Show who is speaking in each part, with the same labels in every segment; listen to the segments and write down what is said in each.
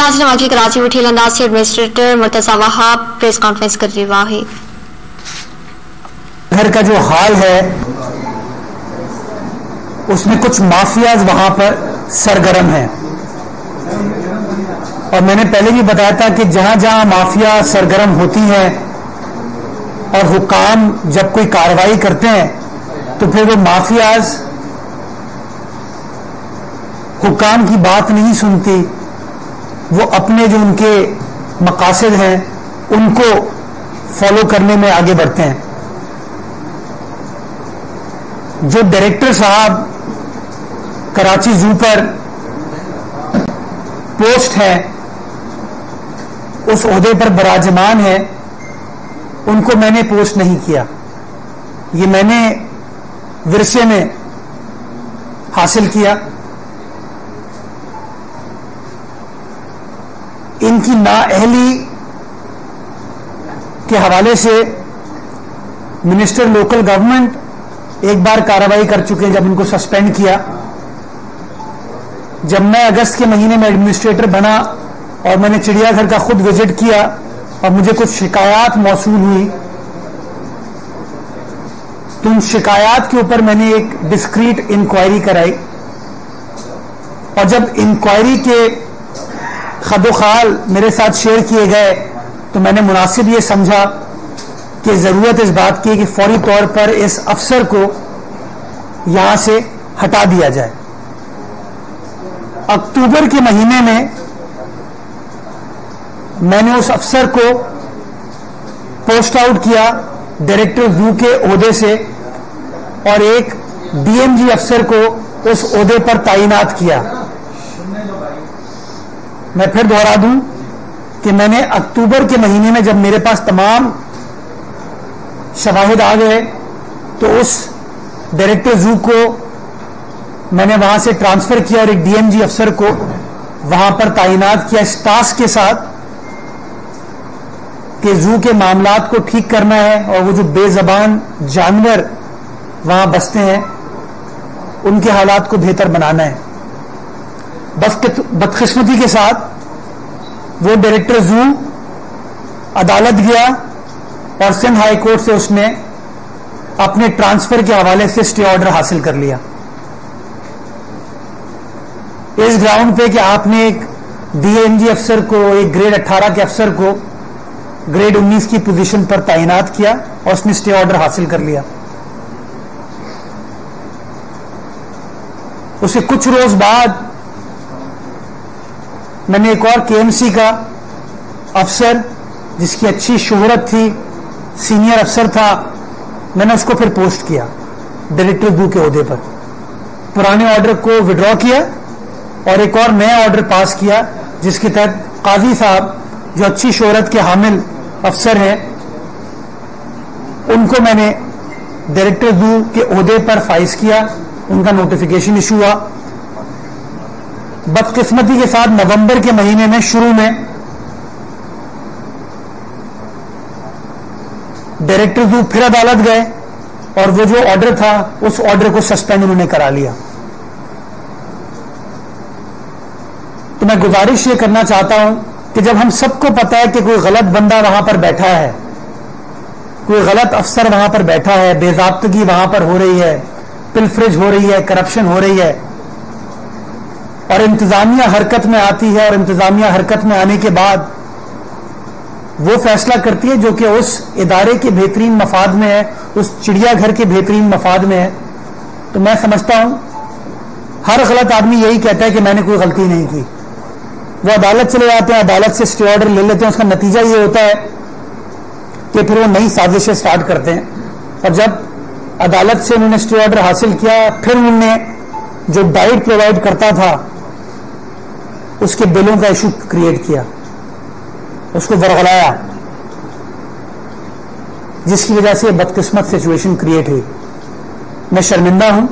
Speaker 1: नाज़रीन वाक़ई कराची में ठीलंदाज से administrator Murtaza Wahab press conference कर रही है।
Speaker 2: घर का जो हाल है उसमें कुछ माफियाज वहां पर सरगर्म हैं और मैंने पहले भी बताया था कि जहां जहां माफिया सरगर्म होती हैं और हुकाम जब कोई कार्रवाई करते हैं तो फिर वो माफियाज हुकाम की बात नहीं सुनती, वो अपने जो उनके मकासद हैं उनको फॉलो करने में आगे बढ़ते हैं। जो डायरेक्टर साहब कराची जू पर पोस्ट है, उस ओहदे पर बराजमान है, उनको मैंने पोस्ट नहीं किया। ये मैंने विरसे में हासिल किया। इनकी नाअहली के हवाले से मिनिस्टर लोकल गवर्नमेंट एक बार कार्रवाई कर चुके हैं जब उनको सस्पेंड किया। जब मैं अगस्त के महीने में एडमिनिस्ट्रेटर बना और मैंने चिड़ियाघर का खुद विजिट किया और मुझे कुछ शिकायत मौसूल हुई, तो उन शिकायत के ऊपर मैंने एक डिस्क्रीट इंक्वायरी कराई और जब इंक्वायरी के खदोखाल मेरे साथ शेयर किए गए तो मैंने मुनासिब ये समझा कि जरूरत इस बात की कि फौरी तौर पर इस अफसर को यहां से हटा दिया जाए। अक्टूबर के महीने में मैंने उस अफसर को पोस्ट आउट किया डायरेक्टर जू के ओहदे से और एक डीएमजी अफसर को उस ओहदे पर तैनात किया। मैं फिर दोहरा दूं कि मैंने अक्टूबर के महीने में जब मेरे पास तमाम शवाहिद आ गए तो उस डायरेक्टर जू को मैंने वहां से ट्रांसफर किया और एक डीएमजी अफसर को वहां पर तैनात किया इस टास्क के साथ कि जू के मामलात को ठीक करना है और वो जो बेजबान जानवर वहां बसते हैं उनके हालात को बेहतर बनाना है। बस बदकिस्मती के साथ वो डायरेक्टर जू अदालत गया और सिंध हाई कोर्ट से उसने अपने ट्रांसफर के हवाले से स्टे ऑर्डर हासिल कर लिया इस ग्राउंड पे कि आपने एक डीएमजी अफसर को, एक ग्रेड 18 के अफसर को ग्रेड 19 की पोजीशन पर तैनात किया और उसने स्टे ऑर्डर हासिल कर लिया। उसके कुछ रोज बाद मैंने एक और केएमसी का अफसर जिसकी अच्छी शोहरत थी, सीनियर अफसर था, मैंने उसको फिर पोस्ट किया डायरेक्टर जू के ओहदे पर। पुराने ऑर्डर को विड्रॉ किया और एक और नया ऑर्डर पास किया जिसके तहत काजी साहब जो अच्छी शोहरत के हामिल अफसर हैं उनको मैंने डायरेक्टर जू के ओहदे पर फाइज किया, उनका नोटिफिकेशन इशू हुआ। बदकिस्मती के साथ नवंबर के महीने में शुरू में डायरेक्टर जू फिर अदालत गए और वो जो ऑर्डर था उस ऑर्डर को सस्पेंड उन्होंने करा लिया। तो मैं गुजारिश ये करना चाहता हूं कि जब हम सबको पता है कि कोई गलत बंदा वहां पर बैठा है, कोई गलत अफसर वहां पर बैठा है, बेज़ाब्तगी वहां पर हो रही है, पिलफरेज हो रही है, करप्शन हो रही है और इंतजामिया हरकत में आती है और इंतजामिया हरकत में आने के बाद वो फैसला करती है जो कि उस इदारे के बेहतरीन मफाद में है, उस चिड़ियाघर के बेहतरीन मफाद में है, तो मैं समझता हूं हर गलत आदमी यही कहता है कि मैंने कोई गलती नहीं की। वो अदालत चले जाते हैं, अदालत से स्टे ऑर्डर ले लेते हैं, उसका नतीजा ये होता है कि फिर वो नई साजिशें स्टार्ट करते हैं और जब अदालत से उन्होंने स्टे ऑर्डर हासिल किया फिर उन्होंने जो डाइट प्रोवाइड करता था उसके बिलों का इशू क्रिएट किया, उसको वरगलाया, जिसकी वजह से बदकिस्मत सिचुएशन क्रिएट हुई। मैं शर्मिंदा हूं,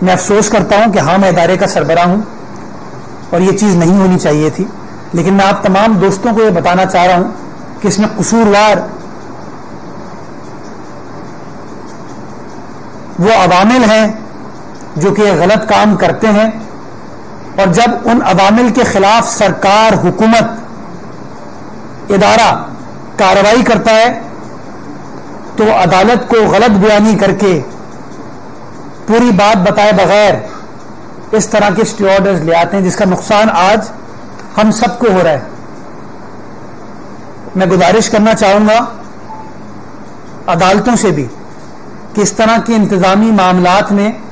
Speaker 2: मैं अफसोस करता हूं कि हाँ मैं इदारे का सरबराह हूं और ये चीज नहीं होनी चाहिए थी, लेकिन मैं आप तमाम दोस्तों को ये बताना चाह रहा हूं कि इसमें कसूरवार वो अवामिल हैं जो कि गलत काम करते हैं और जब उन अवामिल के खिलाफ सरकार, हुकूमत, इदारा कार्रवाई करता है तो अदालत को गलत बयानी करके पूरी बात बताए बगैर इस तरह के स्टे ऑर्डर्स ले आते हैं, जिसका नुकसान आज हम सबको हो रहा है। मैं गुजारिश करना चाहूंगा अदालतों से भी कि इस तरह के इंतजामी मामलात में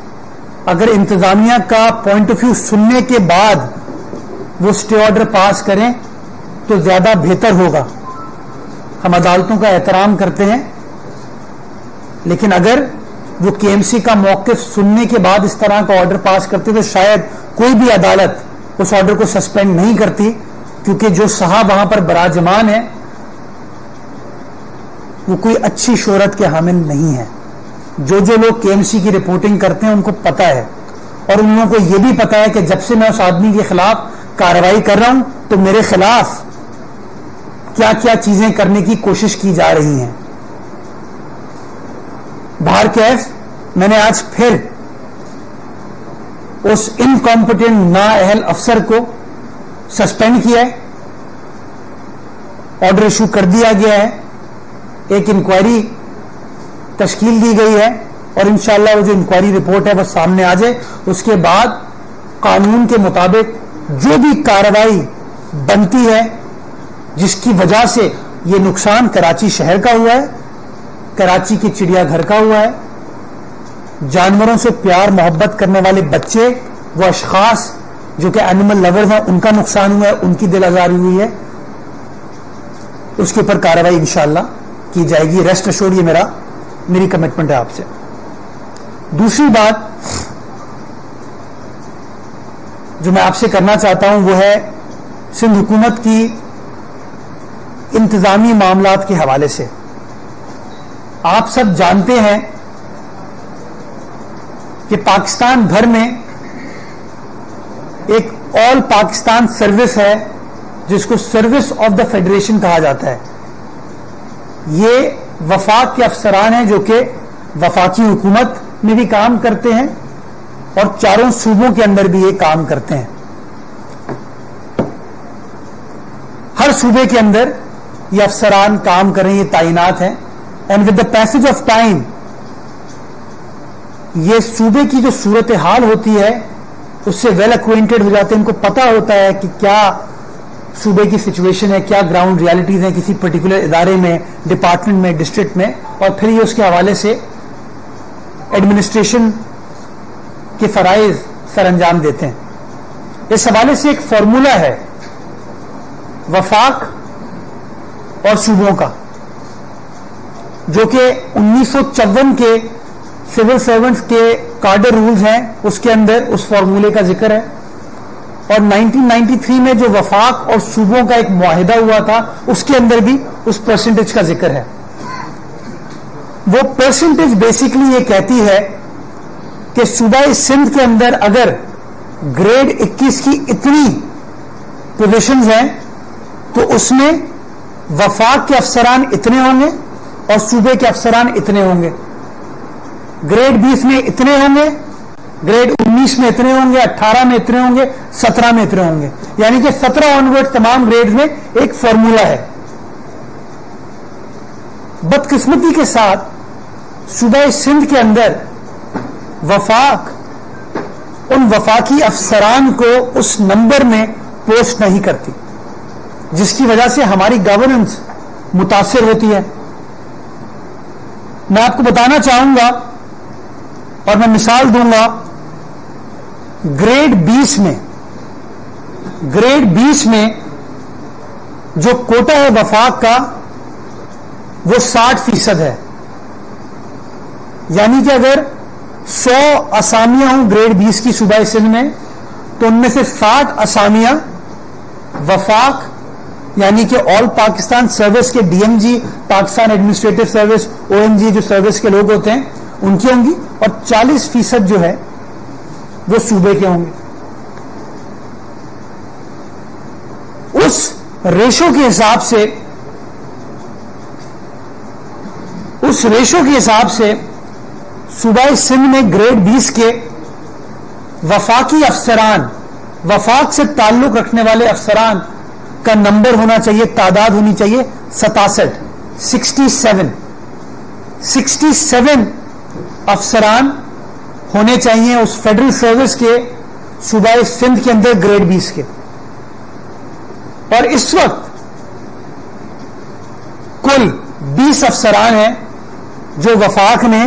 Speaker 2: अगर इंतजामिया का पॉइंट ऑफ व्यू सुनने के बाद वो स्टे ऑर्डर पास करें तो ज्यादा बेहतर होगा। हम अदालतों का एहतराम करते हैं, लेकिन अगर वो केएमसी का मौक़िफ़ सुनने के बाद इस तरह का ऑर्डर पास करते तो शायद कोई भी अदालत उस ऑर्डर को सस्पेंड नहीं करती, क्योंकि जो साहब वहां पर बराजमान है वो कोई अच्छी शोहरत के हामिल नहीं है। जो लोग केएमसी की रिपोर्टिंग करते हैं उनको पता है, और उन लोगों को यह भी पता है कि जब से मैं उस आदमी के खिलाफ कार्रवाई कर रहा हूं तो मेरे खिलाफ क्या क्या चीजें करने की कोशिश की जा रही हैं। बाहर कैफ मैंने आज फिर उस इनकॉम्पिटेंट नाअहल अफसर को सस्पेंड किया है, ऑर्डर इशू कर दिया गया है, एक इंक्वायरी तश्कील दी गई है और इंशाअल्लाह वो जो इंक्वायरी रिपोर्ट है वो सामने आ जाए। उसके बाद कानून के मुताबिक जो भी कार्रवाई बनती है, जिसकी वजह से ये नुकसान कराची शहर का हुआ है, कराची के चिड़ियाघर का हुआ है, जानवरों से प्यार मोहब्बत करने वाले बच्चे, वो अशखास जो कि एनिमल लवर्स हैं, उनका नुकसान हुआ है, उनकी दिल आजारी हुई है, उसके ऊपर कार्रवाई इंशाअल्लाह की जाएगी। रेस्ट अश्योर्ड, ये मेरी कमिटमेंट है आपसे। दूसरी बात जो मैं आपसे करना चाहता हूं वो है सिंध हुकूमत की इंतजामी मामलात के हवाले से। आप सब जानते हैं कि पाकिस्तान भर में एक ऑल पाकिस्तान सर्विस है जिसको सर्विस ऑफ द फेडरेशन कहा जाता है। ये वफाक के अफसरान हैं जो कि वफाकी हुकूमत में भी काम करते हैं और चारों सूबों के अंदर भी ये काम करते हैं। हर सूबे के अंदर ये अफसरान काम कर रहे हैं, ये ताइनात हैं। And with the passage of time ये सूबे की जो सूरत हाल होती है उससे वेल एक्वेंटेड हो जाते हैं, इनको पता होता है कि क्या सूबे की सिचुएशन है, क्या ग्राउंड रियलिटीज हैं किसी पर्टिकुलर इदारे में, डिपार्टमेंट में, डिस्ट्रिक्ट में, और फिर ये उसके हवाले से एडमिनिस्ट्रेशन के फराइज सर अंजाम देते हैं। इस हवाले से एक फॉर्मूला है वफाक और सूबों का, जो कि 1954 के सिविल सर्वेंट्स के कार्डर रूल्स हैं, उसके अंदर उस फॉर्मूले का जिक्र है। और 1993 में जो वफाक और सूबों का एक मुआहिदा हुआ था उसके अंदर भी उस परसेंटेज का जिक्र है। वो परसेंटेज बेसिकली ये कहती है कि सूबा सिंध के अंदर अगर ग्रेड 21 की इतनी पोजीशंस हैं तो उसमें वफाक के अफसरान इतने होंगे और सूबे के अफसरान इतने होंगे। ग्रेड 20 में इतने होंगे, ग्रेड 19 में इतने होंगे, 18 में इतने होंगे, 17 में इतने होंगे, यानी कि 17 ऑनवर्ड तमाम ग्रेड्स में एक फॉर्मूला है। बदकिस्मती के साथ सूबा सिंध के अंदर वफाक उन वफाकी अफसरान को उस नंबर में पोस्ट नहीं करती, जिसकी वजह से हमारी गवर्नेंस मुतासिर होती है। मैं आपको बताना चाहूंगा और मैं मिसाल दूंगा, ग्रेड 20 में जो कोटा है वफाक का वो 60% है, यानी कि अगर 100 असामियां हों ग्रेड 20 की सूबा सिंध में तो उनमें से 60 असामियां वफाक यानी कि ऑल पाकिस्तान सर्विस के DMG, Pakistan administrative service, OMG जो सर्विस के लोग होते हैं उनकी होंगी, और 40% जो है वो सूबे के होंगे। उस रेशो के हिसाब से सूबा सिंध में ग्रेड 20 के वफाकी अफसरान वफाक से ताल्लुक रखने वाले अफसरान का नंबर होना चाहिए, तादाद होनी चाहिए 67 अफसरान होने चाहिए उस फेडरल सर्विस के सूबा सिंध के अंदर ग्रेड 20 के। और इस वक्त कुल 20 अफसरान हैं जो वफाक ने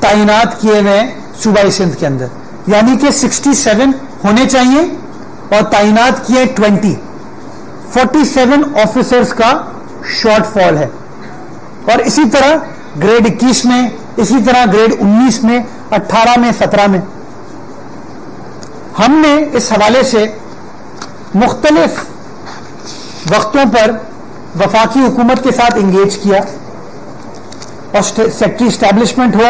Speaker 2: तैनात किए हुए हैं सूबा सिंध के अंदर, यानी कि 67 होने चाहिए और तैनात किए 47 ऑफिसर्स का शॉर्टफॉल है। और इसी तरह ग्रेड 21 में, इसी तरह ग्रेड 19 में, 18 में, 17 में। हमने इस हवाले से मुख्तलिफ वक्तों पर वफाकी हुकूमत के साथ इंगेज किया और सेक्रेटरी इस्टेब्लिशमेंट हो,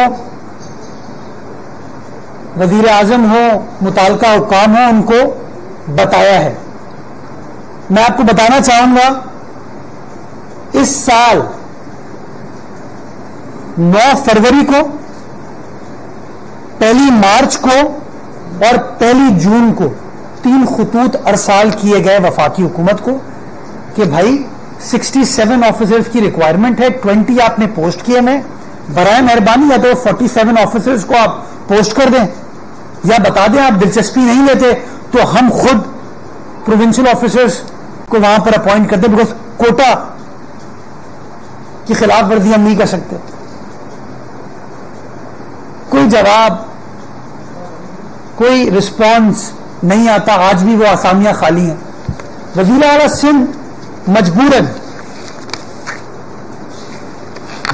Speaker 2: वजीर आजम हो, मुताल्लिका हुकाम हो, उनको बताया है। मैं आपको बताना चाहूंगा इस साल 9 फरवरी को, 1 मार्च को और 1 जून को 3 खुतूत अरसाल किए गए वफाकी हुकूमत को कि भाई 67 ऑफिसर्स की रिक्वायरमेंट है, 20 आपने पोस्ट किए में, बराए मेहरबानी या तो 47 ऑफिसर्स को आप पोस्ट कर दें या बता दें आप दिलचस्पी नहीं लेते तो हम खुद प्रोविंशियल ऑफिसर्स को वहां पर अपॉइंट करते, बिकॉज कोटा की खिलाफ वर्जी हम नहीं कर सकते। कोई जवाब, कोई रिस्पॉन्स नहीं आता। आज भी वो आसामियां खाली हैं। वज़ीर आला सिंध मजबूरन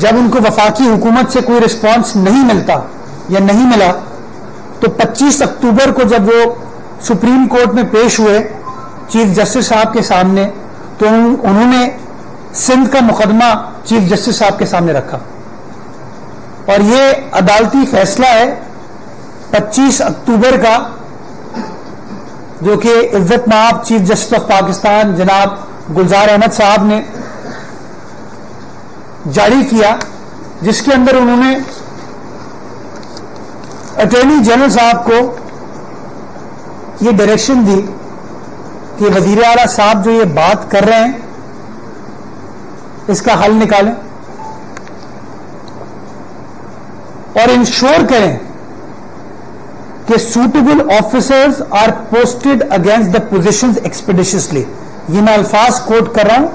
Speaker 2: जब उनको वफाकी हुकूमत से कोई रिस्पॉन्स नहीं मिलता या नहीं मिला तो 25 अक्टूबर को जब वो सुप्रीम कोर्ट में पेश हुए चीफ जस्टिस साहब के सामने, तो उन्होंने सिंध का मुकदमा चीफ जस्टिस साहब के सामने रखा और ये अदालती फैसला है 25 अक्टूबर का, जो कि इज्जत माब चीफ जस्टिस ऑफ पाकिस्तान जनाब गुलजार अहमद साहब ने जारी किया, जिसके अंदर उन्होंने अटॉर्नी जनरल साहब को ये डायरेक्शन दी कि वजीर आला साहब जो ये बात कर रहे हैं इसका हल निकालें और इंश्योर करें कि suitable officers are posted against the positions expeditiously. ये मैं अल्फाज कोट कर रहा हूं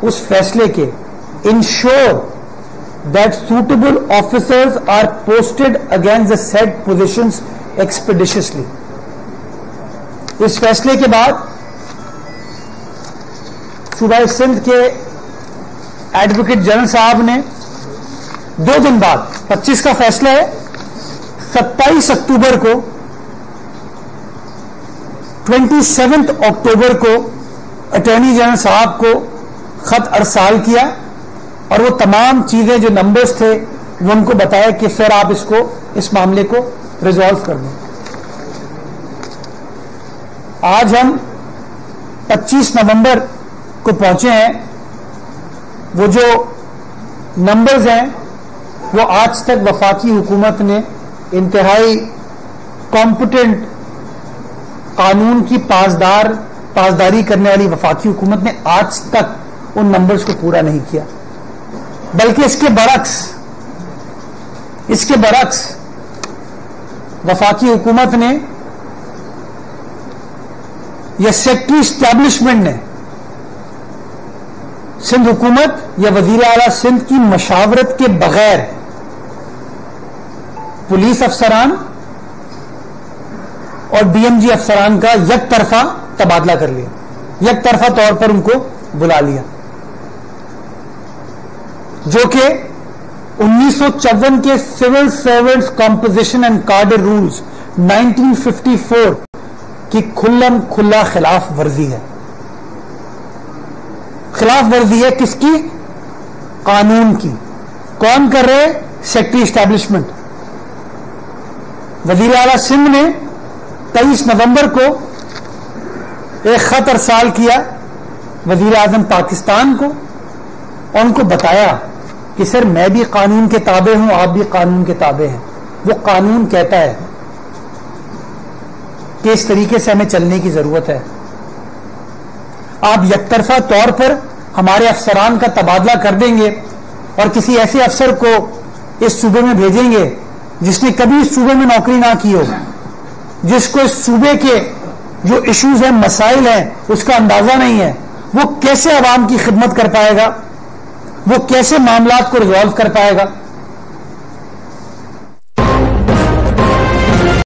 Speaker 2: उस फैसले के, ensure that suitable officers are posted against the said positions expeditiously. इस फैसले के बाद सूबा सिंध के एडवोकेट जनरल साहब ने 2 दिन बाद, 25 का फैसला है, 27 अक्टूबर को, 27 अक्टूबर को अटॉर्नी जनरल साहब को खत अरसाल किया और वो तमाम चीजें जो नंबर्स थे वो उनको बताया कि सर आप इसको, इस मामले को रिजॉल्व कर दें। आज हम 25 नवंबर को पहुंचे हैं। वो जो नंबर्स हैं वो आज तक वफाकी हुकूमत ने इंतहाई कॉम्पिटेंट कानून की पासदारी करने वाली वफाकी हुकूमत ने आज तक उन नंबर्स को पूरा नहीं किया, बल्कि इसके बरक्स वफाकी हुकूमत ने या सेक्रेटरी इस्टेब्लिशमेंट ने सिंध हुकूमत या वजीर आला सिंध की मशावरत के बगैर पुलिस अफसरान और डीएमजी अफसरान का एक तरफा तबादला कर लिया, एक तरफा तौर पर उनको बुला लिया, जो कि 1954 के सिविल सर्वेंट्स कॉम्पोजिशन एंड कार्डर रूल्स 1954 की खुल्लम खुल्ला खिलाफ वर्जी है। खिलाफ वर्जी है किसकी? कानून की। कौन कर रहे? Secretary establishment. वजीर आला सिंध ने 23 नवंबर को एक खत अरसाल किया वजीर आजम पाकिस्तान को और उनको बताया कि सर मैं भी कानून के ताबे हूं, आप भी कानून के ताबे हैं। वो कानून कहता है कि इस तरीके से हमें चलने की जरूरत है। आप यकतरफा तौर पर हमारे अफसरान का तबादला कर देंगे और किसी ऐसे अफसर को इस सूबे में भेजेंगे जिसने कभी इस सूबे में नौकरी ना की हो, जिसको इस सूबे के जो इश्यूज हैं, मसाइल हैं, उसका अंदाजा नहीं है, वो कैसे अवाम की खिदमत कर पाएगा, वो कैसे मामलात को रिजॉल्व कर पाएगा।